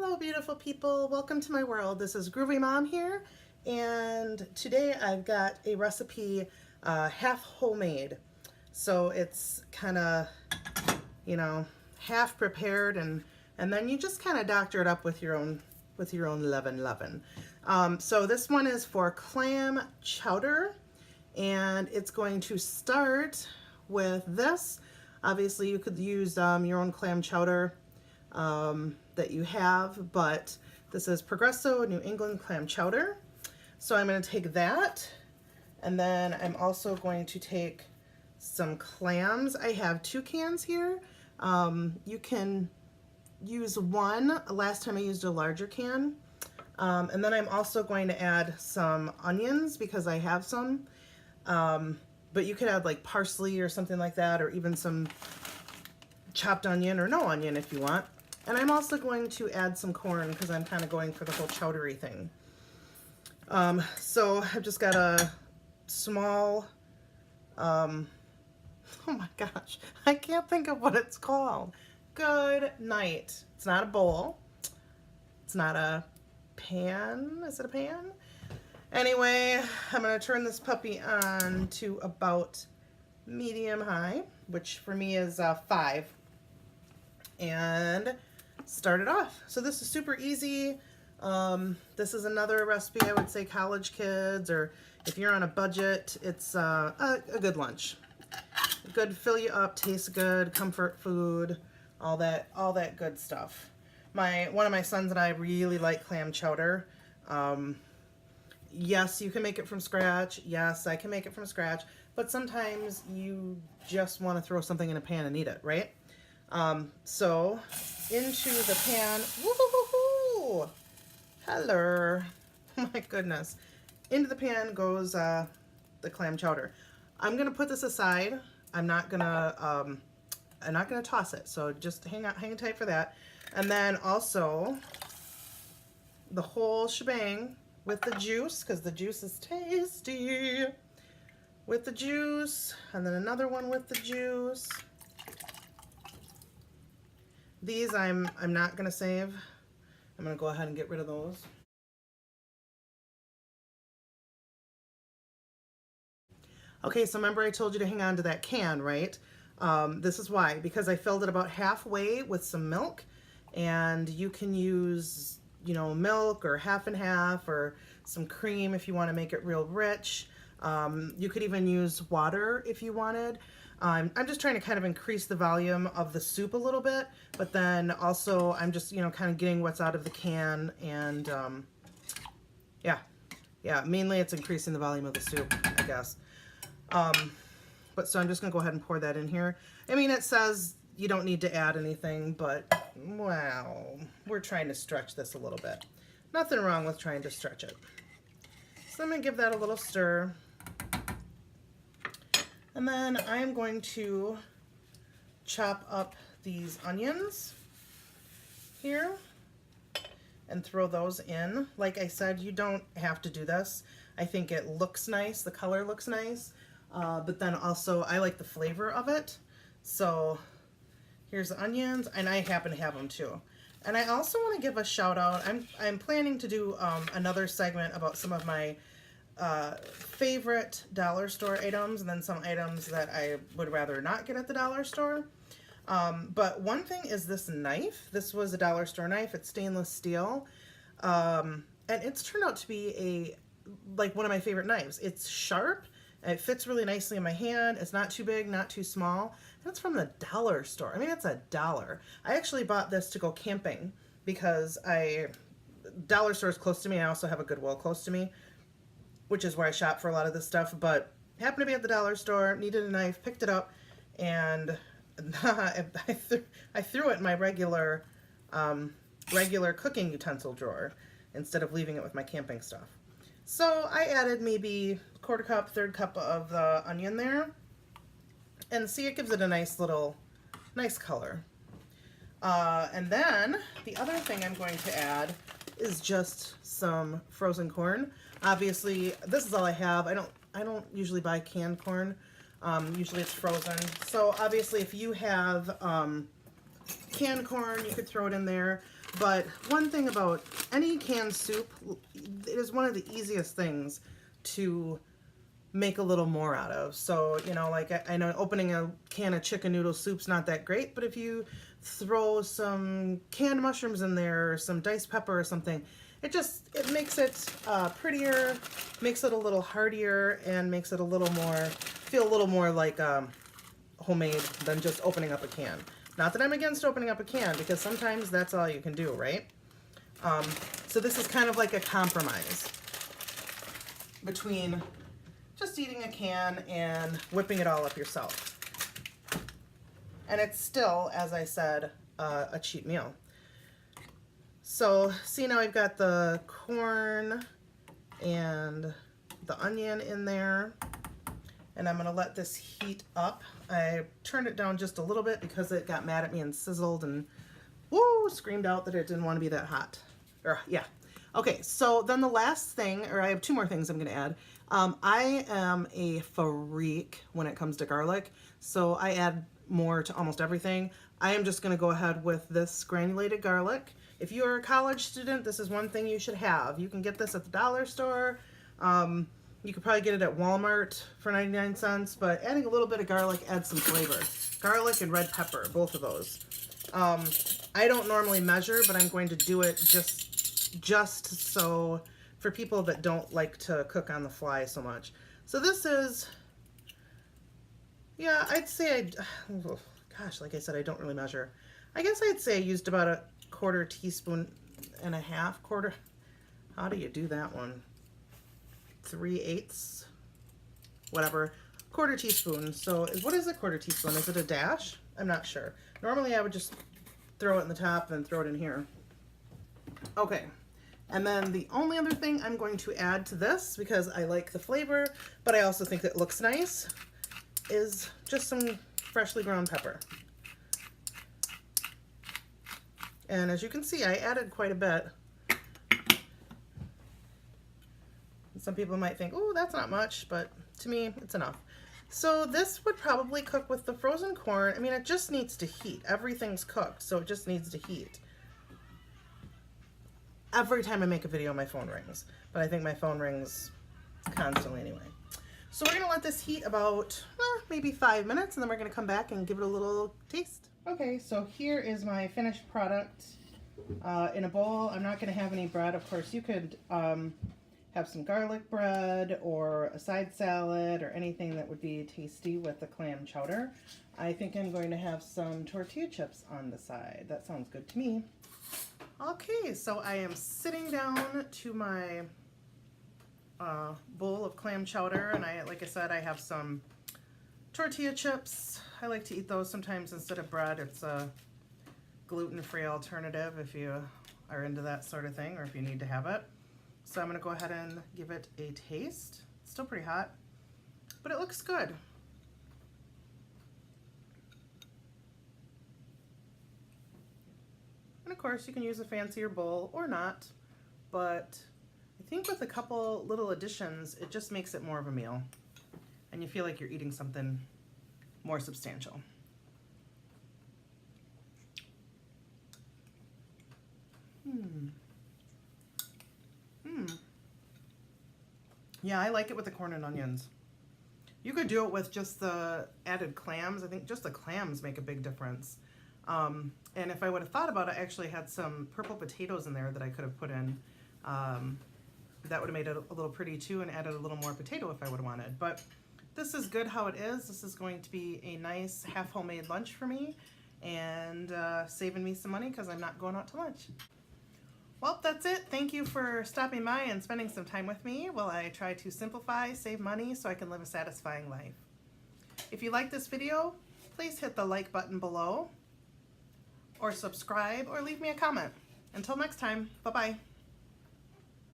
Hello beautiful people, welcome to my world. This is Groovy Mom here, and today I've got a recipe half homemade. So it's kind of, half prepared, and then you just kind of doctor it up with your own leaven. So this one is for clam chowder, and it's going to start with this. Obviously you could use your own clam chowder that you have, but this is Progresso New England clam chowder. So I'm going to take that, and then I'm also going to take some clams. I have 2 cans here. You can use one. Last time I used a larger can. And then I'm also going to add some onions because I have some. But you could add like parsley or something like that, or even some chopped onion or no onion if you want. And I'm also going to add some corn because I'm kind of going for the whole chowdery thing. So I've just got a small, oh my gosh, I can't think of what it's called. Good night. It's not a bowl. It's not a pan. Is it a pan? Anyway, I'm going to turn this puppy on to about medium high, which for me is 5. And start it off. So this is super easy. This is another recipe I would say college kids, or if you're on a budget, it's a good lunch. Good, fill you up, tastes good, comfort food, all that good stuff. One of my sons and I really like clam chowder. Yes, you can make it from scratch. Yes, I can make it from scratch. But sometimes you just want to throw something in a pan and eat it, right? So into the pan, woo-hoo-hoo-hoo! Hello, oh my goodness. Into the pan goes the clam chowder. I'm gonna put this aside. I'm not gonna toss it. So just hang tight for that. And then also the whole shebang with the juice, because the juice is tasty. With the juice, and then another one with the juice. These I'm not gonna save. I'm gonna go ahead and get rid of those. Okay, so remember I told you to hang on to that can, right? This is why, because I filled it about halfway with some milk, and you can use, milk or half and half, or some cream if you want to make it real rich. You could even use water if you wanted. I'm just trying to kind of increase the volume of the soup a little bit, but then also I'm just, kind of getting what's out of the can, and yeah, mainly it's increasing the volume of the soup, I guess. But so I'm just gonna go ahead and pour that in here. I mean, it says you don't need to add anything, but wow, we're trying to stretch this a little bit. Nothing wrong with trying to stretch it. So I'm gonna give that a little stir. And then I'm going to chop up these onions here and throw those in. Like I said, you don't have to do this. I think it looks nice, the color looks nice, but then also I like the flavor of it. So here's the onions, and I happen to have them too. And I also want to give a shout out. I'm planning to do another segment about some of my favorite dollar store items, and then some items that I would rather not get at the dollar store. But one thing is this knife. This was a dollar store knife. It's stainless steel, and it's turned out to be one of my favorite knives. It's sharp, and it fits really nicely in my hand. It's not too big, not too small, and it's from the dollar store. I mean, it's $1. I actually bought this to go camping because dollar store is close to me. I also have a Goodwill close to me, which is where I shop for a lot of this stuff, but happened to be at the dollar store, needed a knife, picked it up, and I threw it in my regular cooking utensil drawer instead of leaving it with my camping stuff. So I added maybe 1/4 cup, 1/3 cup of the onion there, and see, it gives it a nice color. And then the other thing I'm going to add is just some frozen corn. Obviously, this is all I have. I don't usually buy canned corn. Usually it's frozen. So obviously, if you have canned corn, you could throw it in there. But one thing about any canned soup, it is one of the easiest things to make a little more out of. So, you know, like I know opening a can of chicken noodle soup's not that great, but if you throw some canned mushrooms in there or some diced pepper or something, it makes it prettier, makes it a little heartier, and makes it a little more, feel a little more like homemade than just opening up a can. Not that I'm against opening up a can, because sometimes that's all you can do, right? So this is kind of like a compromise between just eating a can and whipping it all up yourself. And it's still, as I said, a cheap meal. So see, now I've got the corn and the onion in there, and I'm gonna let this heat up. I turned it down just a little bit because it got mad at me and sizzled and woo, screamed out that it didn't want to be that hot. Or yeah. Okay, so then the last thing, or I have two more things I'm gonna add. I am a freak when it comes to garlic, so I add more to almost everything. I am just gonna go ahead with this granulated garlic. If you are a college student, this is one thing you should have. You can get this at the dollar store. You could probably get it at Walmart for 99 cents, but adding a little bit of garlic adds some flavor. Garlic and red pepper, both of those. I don't normally measure, but I'm going to do it just so for people that don't like to cook on the fly so much. So this is, yeah, I'd say gosh, like I said, I don't really measure. I guess I'd say I used about a quarter teaspoon and a half, how do you do that one? 3/8, whatever, quarter teaspoon. So what is a quarter teaspoon? Is it a dash? I'm not sure. Normally I would just throw it in the top and throw it in here. Okay, and then the only other thing I'm going to add to this, because I like the flavor, but I also think it looks nice, is just some freshly ground pepper. And as you can see, I added quite a bit. Some people might think, oh, that's not much, but to me, it's enough. So this would probably cook with the frozen corn. I mean, it just needs to heat. Everything's cooked, so it just needs to heat. Every time I make a video, my phone rings, but I think my phone rings constantly anyway. So we're gonna let this heat about maybe 5 minutes, and then we're gonna come back and give it a little taste. Okay, so here is my finished product in a bowl. I'm not gonna have any bread. Of course, you could have some garlic bread or a side salad or anything that would be tasty with the clam chowder. I think I'm going to have some tortilla chips on the side. That sounds good to me. Okay, so I am sitting down to my bowl of clam chowder, and like I said, I have some tortilla chips. I like to eat those sometimes instead of bread. It's a gluten-free alternative if you are into that sort of thing, or if you need to have it. So I'm going to go ahead and give it a taste. It's still pretty hot, but it looks good. And of course, you can use a fancier bowl or not, but I think with a couple little additions, it just makes it more of a meal, and you feel like you're eating something more substantial. Yeah, I like it with the corn and onions. You could do it with just the added clams. I think just the clams make a big difference. And if I would have thought about it, I actually had some purple potatoes in there that I could have put in. That would have made it a little pretty too, and added a little more potato if I would have wanted. But this is good how it is. This is going to be a nice half homemade lunch for me, and saving me some money because I'm not going out to lunch. Well, that's it. Thank you for stopping by and spending some time with me while I try to simplify, save money so I can live a satisfying life. If you like this video, please hit the like button below, or subscribe, or leave me a comment. Until next time, bye-bye.